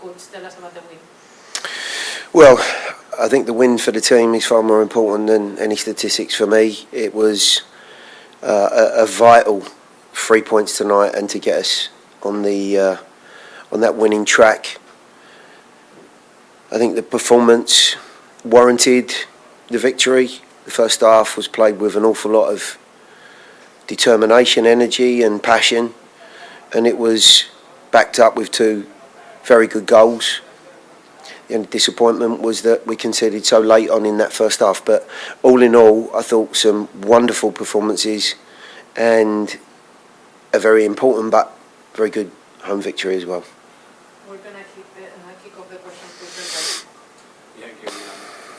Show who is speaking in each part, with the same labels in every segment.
Speaker 1: Coach, tell us about the win.
Speaker 2: Well, I think the win for the team is far more important than any statistics for me. It was a vital 3 points tonight, and to get us on that winning track. I think the performance warranted the victory. The first half was played with an awful lot of determination, energy and passion, and it was backed up with 2 very good goals. The only disappointment was that we conceded so late on in that first half, but all in all I thought some wonderful performances and a very important but very good home victory as well.
Speaker 1: We're going to kick off the questions with the guys.
Speaker 3: Yeah, Gary,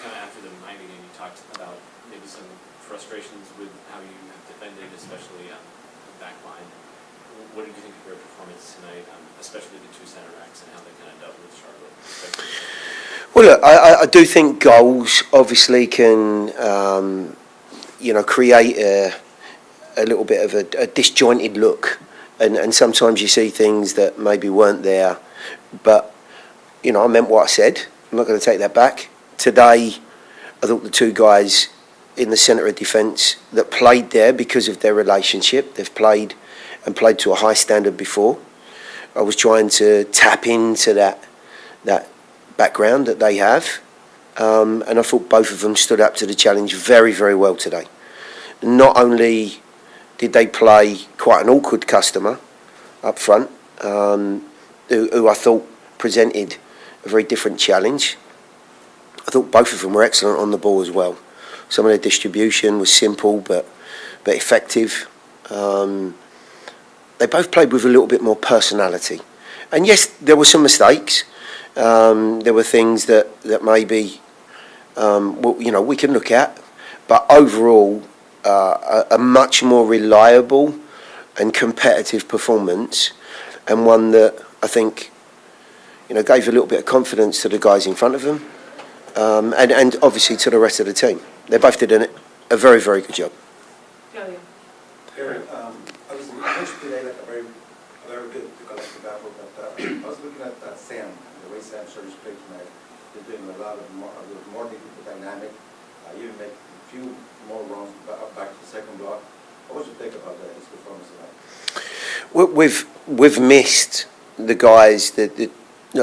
Speaker 3: kind of after the Miami game, you talked about maybe some frustrations with how you have defended, especially on the back line. What did you think of your performance tonight, especially the 2 center backs and how they kind of dealt with Charlotte?
Speaker 2: Well, look, I do think goals obviously can, create a little bit of a disjointed look, and sometimes you see things that maybe weren't there. But I meant what I said. I'm not going to take that back. Today, I thought the 2 guys in the centre of defence that played there because of their relationship, they've played to a high standard before. I was trying to tap into that background that they have, and I thought both of them stood up to the challenge very, very well today. Not only did they play quite an awkward customer up front, who I thought presented a very different challenge, I thought both of them were excellent on the ball as well. Some of their distribution was simple but effective. They both played with a little bit more personality. And yes, there were some mistakes. There were things that maybe we can look at, but overall a much more reliable and competitive performance, and one that I think gave a little bit of confidence to the guys in front of them, and obviously to the rest of the team. They both did a very, very good job.
Speaker 1: Claudio.
Speaker 4: Eric, obviously you mentioned today like a very good collective effort, but I was looking at Sam, the way Sam Sturridge played tonight. They're doing a lot of more dynamic. You even make a few more runs back to the second block. What would you think about his performance tonight?
Speaker 2: We've missed the guys that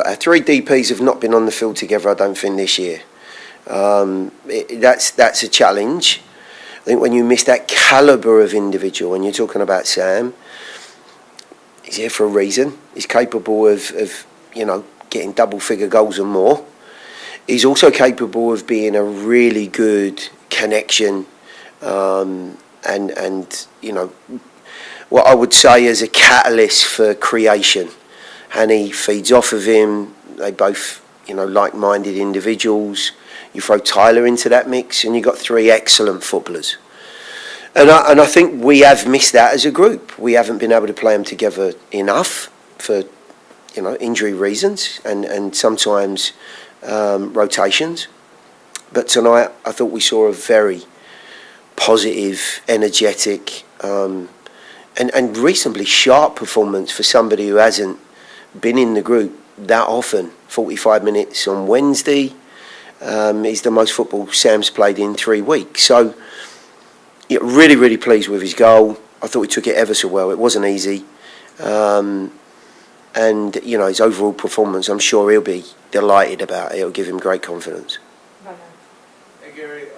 Speaker 2: our 3 DPs have not been on the field together, I don't think, this year. That's a challenge. I think when you miss that calibre of individual, and you're talking about Sam, he's here for a reason. He's capable of getting double-figure goals and more. He's also capable of being a really good connection, and what I would say is a catalyst for creation. And he feeds off of him. They both, like-minded individuals. You throw Tyler into that mix, and you've got 3 excellent footballers. And I think we have missed that as a group. We haven't been able to play them together enough for, injury reasons and sometimes rotations. But tonight, I thought we saw a very positive, energetic, and reasonably sharp performance for somebody who hasn't been in the group that often. 45 minutes on Wednesday is the most football Sam's played in 3 weeks. So, really, really pleased with his goal. I thought he took it ever so well. It wasn't easy. And, his overall performance, I'm sure he'll be delighted about it. It'll give him great confidence.
Speaker 5: Hey, Gary,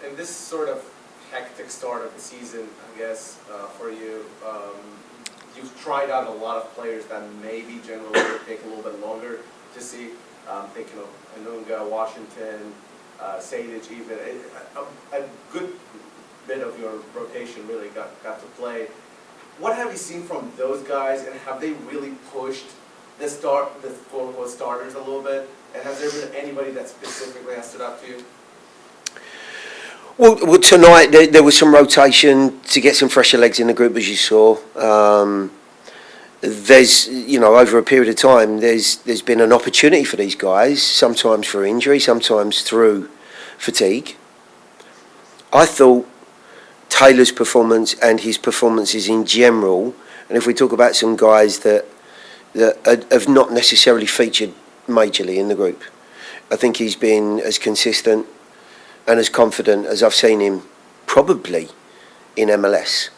Speaker 5: in this sort of hectic start of the season, I guess, for you, you've tried out a lot of players that maybe generally will take a little bit longer to see. Thinking of Anunga, Washington, Sadic even. A good bit of your rotation really got to play. What have you seen from those guys, and have they really pushed the quote-unquote starters a little bit? And has there been anybody that specifically has stood up to you?
Speaker 2: Well, tonight there was some rotation to get some fresher legs in the group, as you saw. There's, over a period of time, there's been an opportunity for these guys, sometimes for injury, sometimes through fatigue. I thought Taylor's performance and his performances in general, and if we talk about some guys that have not necessarily featured majorly in the group. I think he's been as consistent and as confident as I've seen him probably in MLS.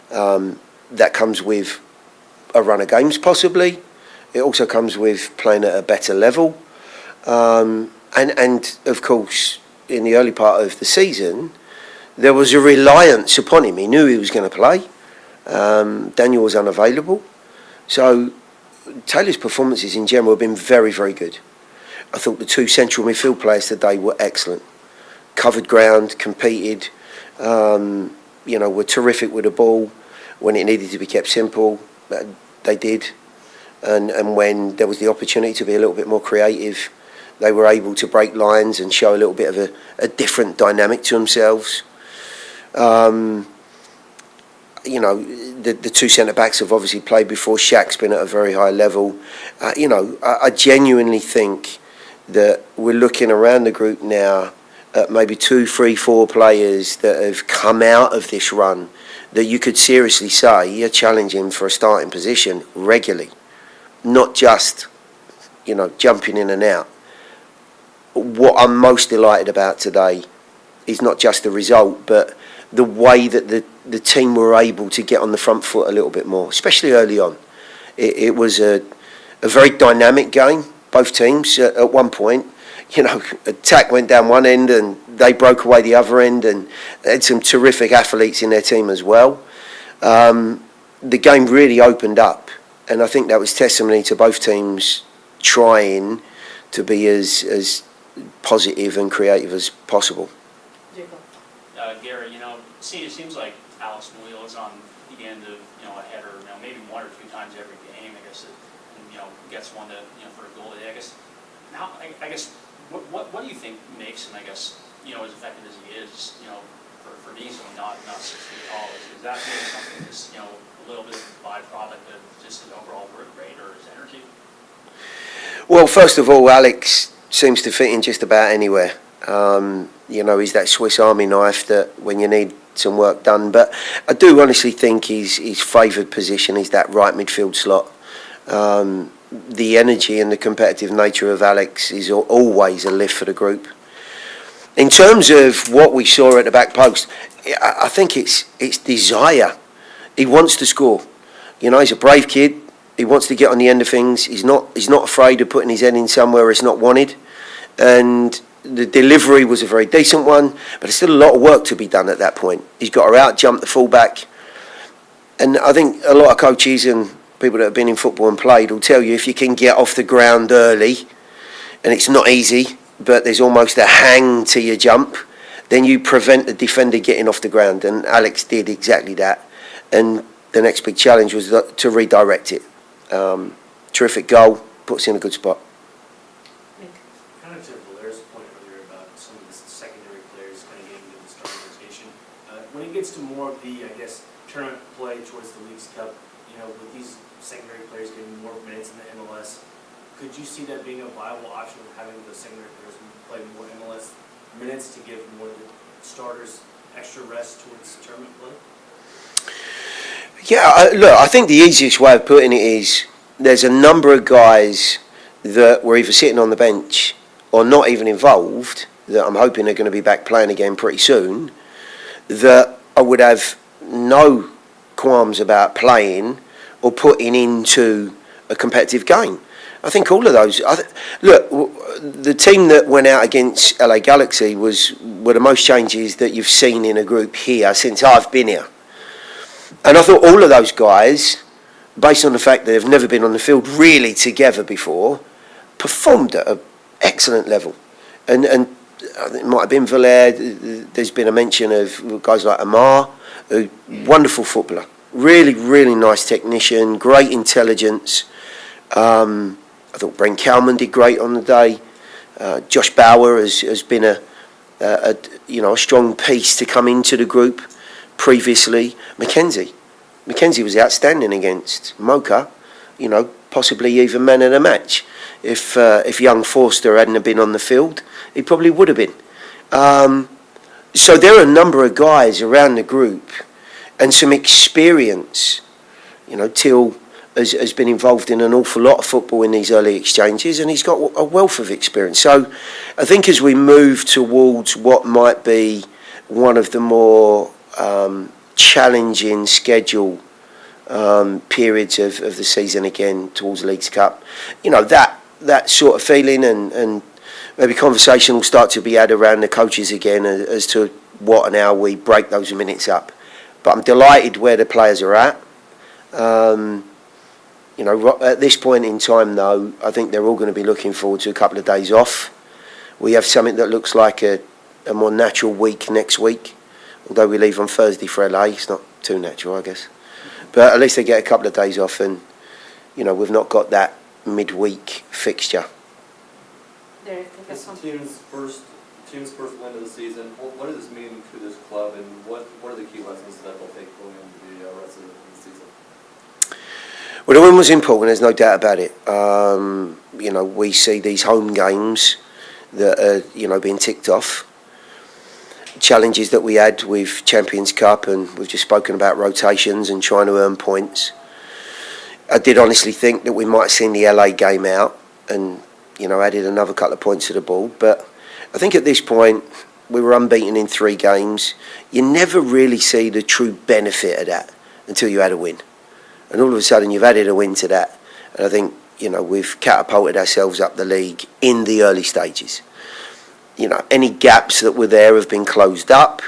Speaker 2: That comes with a run of games possibly. It also comes with playing at a better level. And of course, in the early part of the season, there was a reliance upon him. He knew he was going to play. Daniel was unavailable. So Taylor's performances in general have been very, very good. I thought the two central midfield players today were excellent. Covered ground, competed, were terrific with the ball. When it needed to be kept simple, they did. And when there was the opportunity to be a little bit more creative, they were able to break lines and show a little bit of a different dynamic to themselves. The two centre-backs have obviously played before. Shaq's been at a very high level. I genuinely think that we're looking around the group now at maybe 2, 3, 4 players that have come out of this run that you could seriously say are challenging for a starting position regularly, not just, jumping in and out. What I'm most delighted about today is not just the result, but the way that the team were able to get on the front foot a little bit more, especially early on. It was a very dynamic game, both teams. At one point, attack went down one end and they broke away the other end, and they had some terrific athletes in their team as well. The game really opened up, and I think that was testimony to both teams trying to be as positive and creative as possible.
Speaker 6: Gary, it seems like Alex Murillo is on the end of a header, maybe 1 or 2 times every game. I guess, gets one to for a goal. I guess. Now, I guess, what do you think makes him? I guess, as effective as he is, for Diesel, not 6 feet tall. Is that maybe something that's a little bit of a byproduct of just his overall work rate or his energy?
Speaker 2: Well, first of all, Alex seems to fit in just about anywhere. He's that Swiss Army knife that when you need some work done. But I do honestly think his favoured position is that right midfield slot. The energy and the competitive nature of Alex is always a lift for the group. In terms of what we saw at the back post, I think it's desire. He wants to score. He's a brave kid. He wants to get on the end of things. He's not afraid of putting his head in somewhere it's not wanted. And the delivery was a very decent one, but there's still a lot of work to be done at that point. He's got to out-jump the fullback. And I think a lot of coaches and people that have been in football and played will tell you if you can get off the ground early, and it's not easy, but there's almost a hang to your jump, then you prevent the defender getting off the ground. And Alex did exactly that. And the next big challenge was to redirect it. Terrific goal, puts in a good spot.
Speaker 7: Kind of to Valera's point earlier about some of the secondary players kind of getting into the starting rotation. When it gets to more of the, tournament play towards the Leagues Cup, with these secondary players getting more minutes in the MLS, could you see that being a viable option of having the secondary players play more MLS minutes to give more of the starters extra rest towards tournament play?
Speaker 2: Yeah, look, I think the easiest way of putting it is there's a number of guys that were either sitting on the bench or not even involved that I'm hoping are going to be back playing again pretty soon, that I would have no qualms about playing or putting into a competitive game. I think all of those... Look, the team that went out against LA Galaxy were the most changes that you've seen in a group here since I've been here. And I thought all of those guys, based on the fact that they've never been on the field really together before, performed at an excellent level. And it might have been Valer, there's been a mention of guys like Amar, a wonderful footballer. Really, really nice technician, great intelligence. I thought Brent Kalman did great on the day. Josh Bauer has been a strong piece to come into the group previously. Mackenzie was outstanding against Mocha, possibly even man of the match. If young Forster hadn't have been on the field, he probably would have been. So there are a number of guys around the group and some experience. Till has been involved in an awful lot of football in these early exchanges, and he's got a wealth of experience. So I think as we move towards what might be one of the more challenging schedule periods of the season again towards the Leagues Cup, you know, that sort of feeling and maybe conversation will start to be had around the coaches again as to what and how we break those minutes up. But I'm delighted where the players are at. You know, at this point in time, though, I think they're all going to be looking forward to a couple of days off. We have something that looks like a more natural week next week, although we leave on Thursday for LA. It's not too natural, I guess. But at least they get a couple of days off, and, you know, we've not got that midweek fixture.
Speaker 1: Derek, take us
Speaker 8: This
Speaker 1: on.
Speaker 8: team's first win of the season. What does this mean to this club, and what are the key lessons that they'll take going into the rest of the season?
Speaker 2: Well, the win was important, there's no doubt about it. You know, we see these home games that are, you know, being ticked off. Challenges that we had with Champions Cup, and we've just spoken about rotations and trying to earn points. I did honestly think that we might have seen the LA game out and, you know, added another couple of points to the board. But I think at this point, we were unbeaten in 3 games. You never really see the true benefit of that until you had a win. And all of a sudden, you've added a win to that. And I think, you know, we've catapulted ourselves up the league in the early stages. You know, any gaps that were there have been closed up.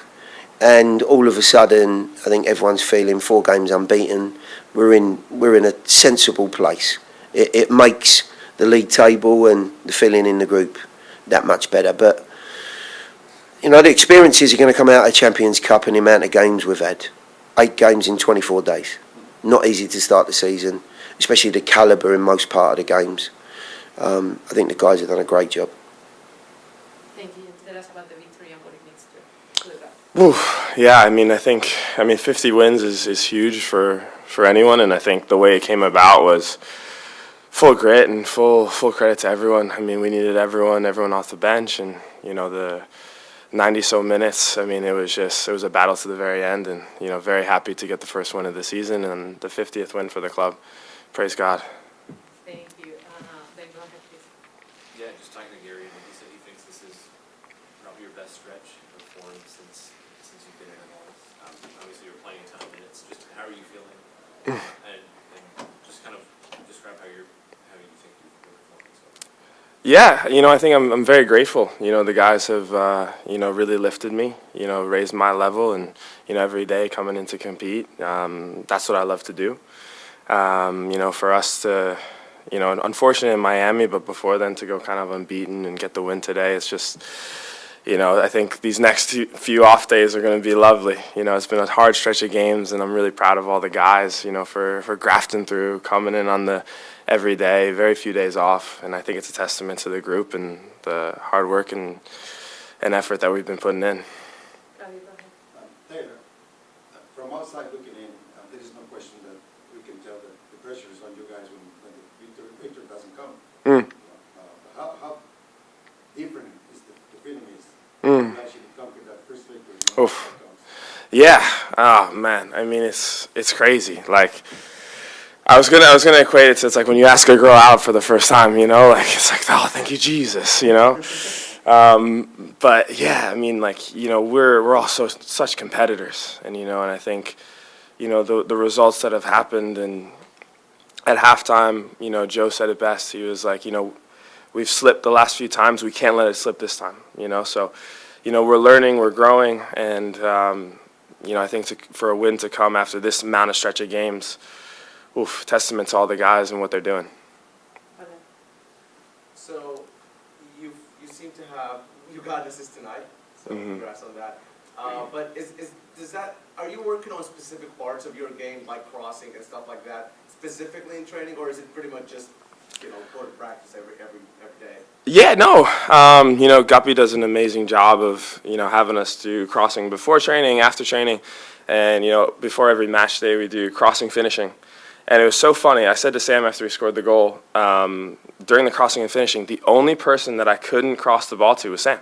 Speaker 2: And all of a sudden, I think everyone's feeling 4 games unbeaten. We're in a sensible place. It makes the league table and the feeling in the group that much better. But, you know, the experiences are going to come out of Champions Cup and the amount of games we've had. 8 games in 24 days. Not easy to start the season, especially the calibre in most part of the games. I think the guys have done a great job.
Speaker 1: Thank you. Tell us about the victory and what it means to the club.
Speaker 9: Oof, yeah, I mean, 50 wins is huge for anyone, and I think the way it came about was full grit and full credit to everyone. I mean, we needed everyone off the bench, and, you know, the 90-so minutes, I mean, it was a battle to the very end, and, you know, very happy to get the first win of the season and the 50th win for the club. Praise God.
Speaker 1: Thank you. Then go ahead, please.
Speaker 3: Yeah, just talking to Gary, and he said he thinks this is probably your best stretch of form since you've been in MLS. Obviously, you're playing a ton of minutes. Just how are you feeling? and just kind of describe how you think you're performing so far.
Speaker 9: Yeah, you know, I think I'm very grateful. You know, the guys have, you know, really lifted me, you know, raised my level, and, you know, every day coming in to compete, that's what I love to do. You know, for us to, you know, unfortunate in Miami, but before then to go kind of unbeaten and get the win today, it's just, you know, I think these next few off days are going to be lovely. You know, it's been a hard stretch of games, and I'm really proud of all the guys, you know, for grafting through, coming in on the every day, very few days off, and I think it's a testament to the group and the hard work and effort that we've been putting in.
Speaker 4: Taylor, from outside looking in, there is no question that we can tell that the pressure is on you guys when the victory doesn't come. How different is the feeling is you actually conquer that first victory?
Speaker 9: Oof. Yeah. Oh man. I mean, it's crazy. Like, I was gonna equate it to, it's like when you ask a girl out for the first time, you know, like, it's like, oh, thank you, Jesus, you know. But yeah, I mean, like, you know, we're also such competitors, and, you know, and I think, you know, the results that have happened, and at halftime, you know, Joe said it best. He was like, you know, we've slipped the last few times, we can't let it slip this time, you know. So, you know, we're learning, we're growing, and you know, I think for a win to come after this amount of stretch of games, oof, testament to all the guys and what they're doing.
Speaker 5: So you seem to have, you got an assist tonight, so congrats on that. But are you working on specific parts of your game, like crossing and stuff like that, specifically in training, or is it pretty much just, you know, go to practice every day?
Speaker 9: Yeah, no. You know, Guppy does an amazing job of, you know, having us do crossing before training, after training, and, you know, before every match day we do crossing finishing. And it was so funny. I said to Sam after he scored the goal, during the crossing and finishing, the only person that I couldn't cross the ball to was Sam.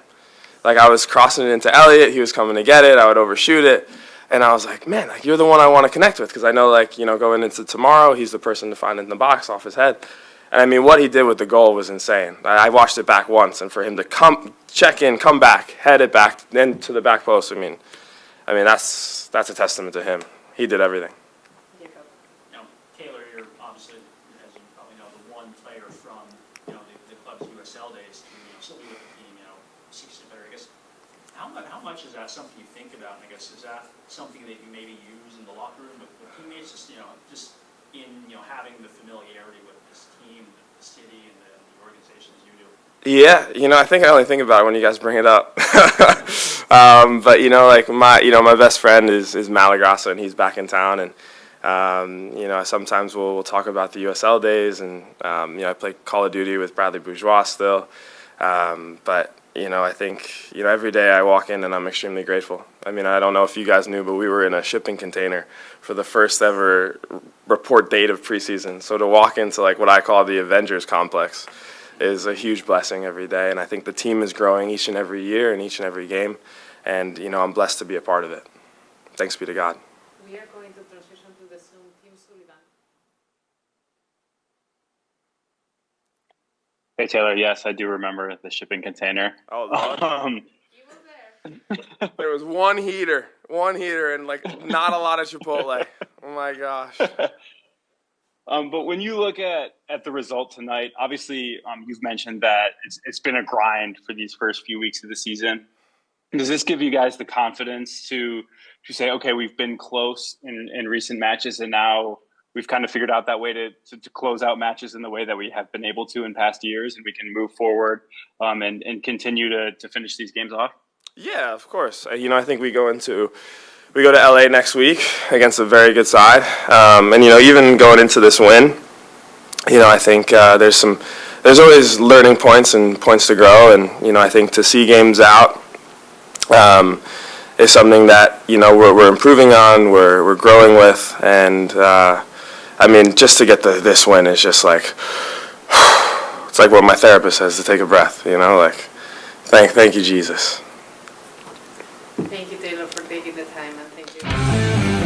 Speaker 9: Like, I was crossing it into Elliott, he was coming to get it, I would overshoot it. And I was like, man, like, you're the one I want to connect with, because I know, like, you know, going into tomorrow, he's the person to find in the box off his head. And I mean, what he did with the goal was insane. I watched it back once, and for him to check in, come back, head it back, then to the back post, I mean, that's a testament to him. He did everything.
Speaker 1: Jacob.
Speaker 6: You know, Taylor, you're obviously, as you probably know, the one player from, you know, the club's USL days to, you know, still be with the team, you know, 60 player, I guess. How much is that something you think about? And I guess, is that something that you maybe use in the locker room with teammates, just, you know, just in, you know, having the familiarity with this team, the city, and the organization as you do?
Speaker 9: Yeah, you know, I think I only think about it when you guys bring it up. But, you know, like, my best friend is Malagrasa, and he's back in town, and, you know, sometimes we'll talk about the USL days, and, you know, I play Call of Duty with Bradley Bourgeois still, but, you know, I think, you know, every day I walk in and I'm extremely grateful. I mean, I don't know if you guys knew, but we were in a shipping container for the first ever report date of preseason. So to walk into, like, what I call the Avengers complex is a huge blessing every day. And I think the team is growing each and every year and each and every game. And, you know, I'm blessed to be a part of it. Thanks be to God.
Speaker 1: We are going to transition to the Zoom. Team Sullivan.
Speaker 10: Hey Taylor, yes, I do remember the shipping container.
Speaker 9: Oh, Lord.
Speaker 1: You were there.
Speaker 9: There was one heater, and, like, not a lot of Chipotle. Oh, my gosh.
Speaker 10: But when you look at the result tonight, obviously you've mentioned that it's been a grind for these first few weeks of the season. Does this give you guys the confidence to say, okay, we've been close in recent matches, and now we've kind of figured out that way to close out matches in the way that we have been able to in past years, and we can move forward and continue to finish these games off?
Speaker 9: Yeah, of course. You know, I think we go to LA next week against a very good side, and, you know, even going into this win, you know, I think there's always learning points and points to grow, and, you know, I think to see games out is something that, you know, we're improving on, we're growing with, and I mean, just to get this win is just like, it's like what my therapist says, to take a breath, you know, like, thank you, Jesus.
Speaker 1: Thank you, Taylor, for taking the time, and thank you.